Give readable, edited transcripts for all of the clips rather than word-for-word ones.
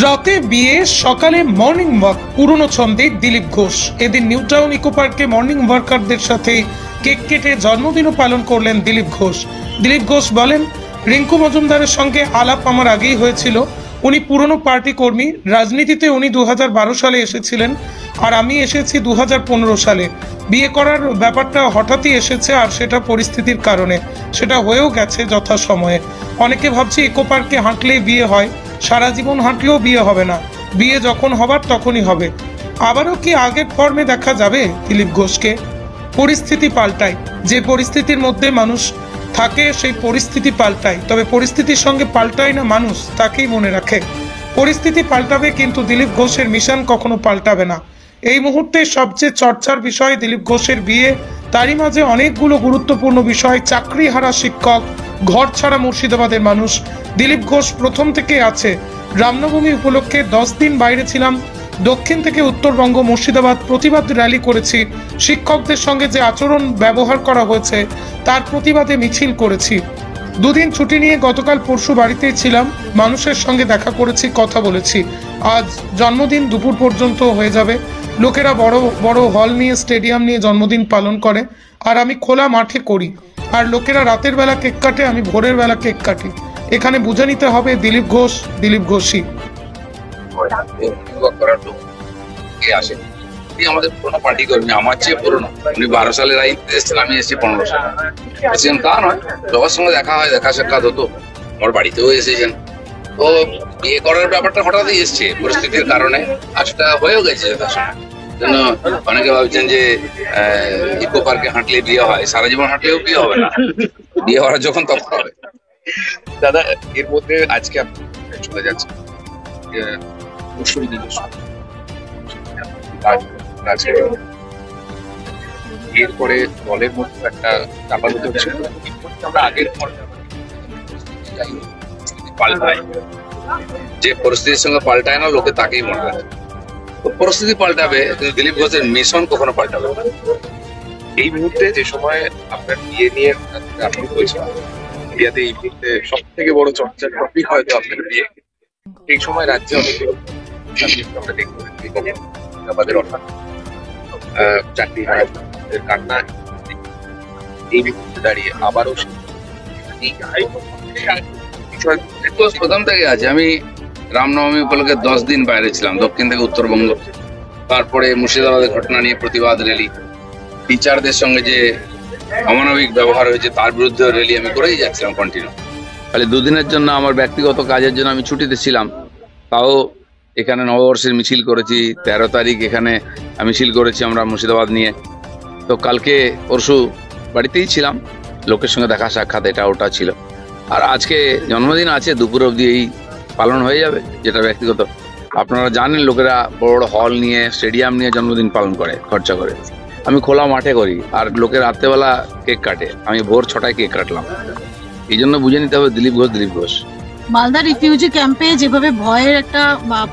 রাতে বিয়ে, সকালে মর্নিং ওয়াক, পুরনো ছন্দে দিলীপ ঘোষ। এদিন নিউ টাউন ইকো পার্কে মর্নিং ওয়ার্কারদের সাথে কেক কেটে জন্মদিনও পালন করলেন দিলীপ ঘোষ। দিলীপ ঘোষ বলেন, রিঙ্কু মজুমদারের সঙ্গে আলাপ আমার আগেই হয়েছিল। উনি পুরনো পার্টি কর্মী। রাজনীতিতে উনি 2012 সালে এসেছিলেন, আর আমি এসেছি 2015 সালে। বিয়ে করার ব্যাপারটা হঠাৎই এসেছে, আর সেটা পরিস্থিতির কারণে। সেটা হয়েও গেছে যথাসময়ে। অনেকে ভাবছে ইকো পার্কে হাঁটলেই বিয়ে হয়, সারা জীবন হাঁটলেও বিয়ে হবে না। বিয়ে যখন হবার তখনই হবে। আবারও কি আগের ফর্মে দেখা যাবে দিলীপ ঘোষকে? পরিস্থিতি পাল্টায়। যে পরিস্থিতির মধ্যে মানুষ থাকে সেই পরিস্থিতি পাল্টায়, তবে পরিস্থিতির সঙ্গে পাল্টায় না মানুষ, তাকেই মনে রাখে। পরিস্থিতি পাল্টাবে, কিন্তু দিলীপ ঘোষের মিশন কখনো পাল্টাবে না। এই মুহূর্তে সবচেয়ে চর্চার বিষয় দিলীপ ঘোষের বিয়ে। তারই মাঝে অনেকগুলো গুরুত্বপূর্ণ বিষয়। চাকরি হারা শিক্ষক, ঘর ছাড়া মুর্শিদাবাদের মানুষ। দিলীপ ঘোষ প্রথম থেকে আছে। রামনবমী উপলক্ষে 10 দিন বাইরে ছিলাম। দক্ষিণ থেকে উত্তরবঙ্গ, মুর্শিদাবাদ প্রতিবাদ র্যালি করেছি। শিক্ষকদের সঙ্গে যে আচরণ ব্যবহার করা হয়েছে তার প্রতিবাদে মিছিল করেছি। দুদিন ছুটি নিয়ে গতকাল পরশু বাড়িতেই ছিলাম। মানুষের সঙ্গে দেখা করেছি, কথা বলেছি। আজ জন্মদিন দুপুর পর্যন্ত হয়ে যাবে। লোকেরা বড় বড় হল নিয়ে, স্টেডিয়াম নিয়ে জন্মদিন পালন করে, আর আমি খোলা মাঠে করি। আর লোকেরা রাতের বেলা কেক কাটে, আমি ভোরের বেলা কেক কাটি। এখানে বুঝে নিতে হবে দিলীপ ঘোষ দিলীপ ঘোষই। আমাদের পুরোনো পার্টি কর্মী, আমার চেয়ে পুরোনো। উনি 12 সালের এসেছেন, আমি এসেছি 15 সালে। এসেছেন তা নয়, সবার সঙ্গে দেখা হয়, দেখা সাক্ষাৎ হতো। আমার বাড়িতেও এসেছেন। তো বিয়ে করার ব্যাপারটা হঠাৎই এসছে পরিস্থিতির কারণে, আর সেটা হয়েও গেছে যথাসময়। জন্য অনেকে ভাবছেন যে ইকো পার্কে হাঁটলে বিয়ে হয়, সারা জীবন হাঁটলেও বিয়ে হবে না। বিয়ে হওয়ার যখন তখন হবে। দাদা, এর মধ্যে আজকে আপনি চলে যাচ্ছেন এরপরে দলের মধ্যে একটা চাপানুতো ছিল। আমরা আগের পাল্টায়, যে পরিস্থিতির সঙ্গে পাল্টায় না লোকে তাকেই মনে রাখে। পরিস্থিতি পাল্টাবে, কিন্তু দিলীপ ঘোষের মিশন কখনো পাল্টাবে না। এই মুহূর্তে যে সময় আপনার বিয়ে নিয়ে আপনি হয়েছিল, বিয়েতে এই মুহূর্তে সব থেকে বড় চর্চার টপিক হয়তো আপনার বিয়ে। এই সময় রাজ্যে অনেক আমরা দেখতে পাচ্ছি আমাদের অর্থাৎ চাকরি হারার কান্না। এই মুহূর্তে দাঁড়িয়ে আবারও প্রথম থেকে আছে। আমি রামনবমী উপলক্ষে 10 দিন বাইরে ছিলাম, দক্ষিণ থেকে উত্তরবঙ্গ। তারপরে মুর্শিদাবাদের ঘটনা নিয়ে প্রতিবাদ র্যালি, টিচারদের সঙ্গে যে অমানবিক ব্যবহার হয়েছে তার বিরুদ্ধে র্যালি আমি করেই যাচ্ছিলাম কন্টিনিউ। খালি দুদিনের জন্য আমার ব্যক্তিগত কাজের জন্য আমি ছুটিতে ছিলাম, তাও এখানে নববর্ষের মিছিল করেছি। 13 তারিখ এখানে মিছিল করেছি আমরা মুর্শিদাবাদ নিয়ে। তো কালকে পরশু বাড়িতেই ছিলাম, লোকের সঙ্গে দেখা সাক্ষাৎ এটা ওটা ছিল। আর আজকে জন্মদিন আছে, দুপুর অবধি এই পালন হয়ে যাবে, যেটা ব্যক্তিগত। আপনারা জানেন লোকেরা বড় বড় হল নিয়ে, স্টেডিয়াম নিয়ে জন্মদিন পালন করে, খরচা করে। আমি খোলা মাঠে করি, আর লোকে রাত্রেবেলা কেক কাটে, আমি ভোর 6টায় কেক কাটলাম। এই জন্য বুঝে নিতে হবে দিলীপ ঘোষ দিলীপ ঘোষ। মালদা রিফিউজি ক্যাম্পে যেভাবে ভয়ের একটা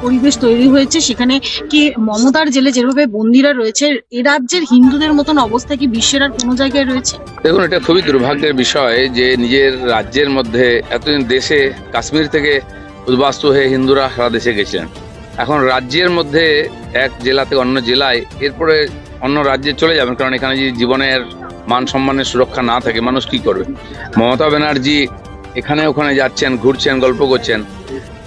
পরিবেশ তৈরি হয়েছে, সেখানে কি মমতার জেলে যেভাবে বন্দীরা রয়েছে, এ রাজ্যের হিন্দুদের মতন অবস্থা কি বিশ্বের আর কোনো জায়গায় রয়েছে? দেখুন, এটা খুবই দুর্ভাগ্যের বিষয় যে নিজের রাজ্যের মধ্যে এতদিন দেশে কাশ্মীর থেকে উদ্বাস্তু হয়ে হিন্দুরা সারা দেশে গেছিলেন। এখন রাজ্যের মধ্যে এক জেলা থেকে অন্য জেলায়, এরপরে অন্য রাজ্যে চলে যাবেন, কারণ এখানে যদি জীবনের মান সম্মানের সুরক্ষা না থাকে মানুষ কি করবে? মমতা ব্যানার্জি এখানে ওখানে যাচ্ছেন, ঘুরছেন, গল্প করছেন,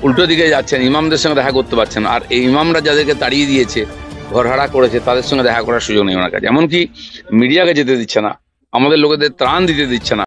উল্টো দিকে যাচ্ছেন, ইমামদের সঙ্গে দেখা করতে পারছেন। আর এই ইমামরা যাদেরকে তাড়িয়ে দিয়েছে, ঘরহারা করেছে, তাদের সঙ্গে দেখা করার সুযোগ নেই ওনার কাছে। এমনকি মিডিয়াকে যেতে দিচ্ছে না, আমাদের লোকেদের ত্রাণ দিতে দিচ্ছে না।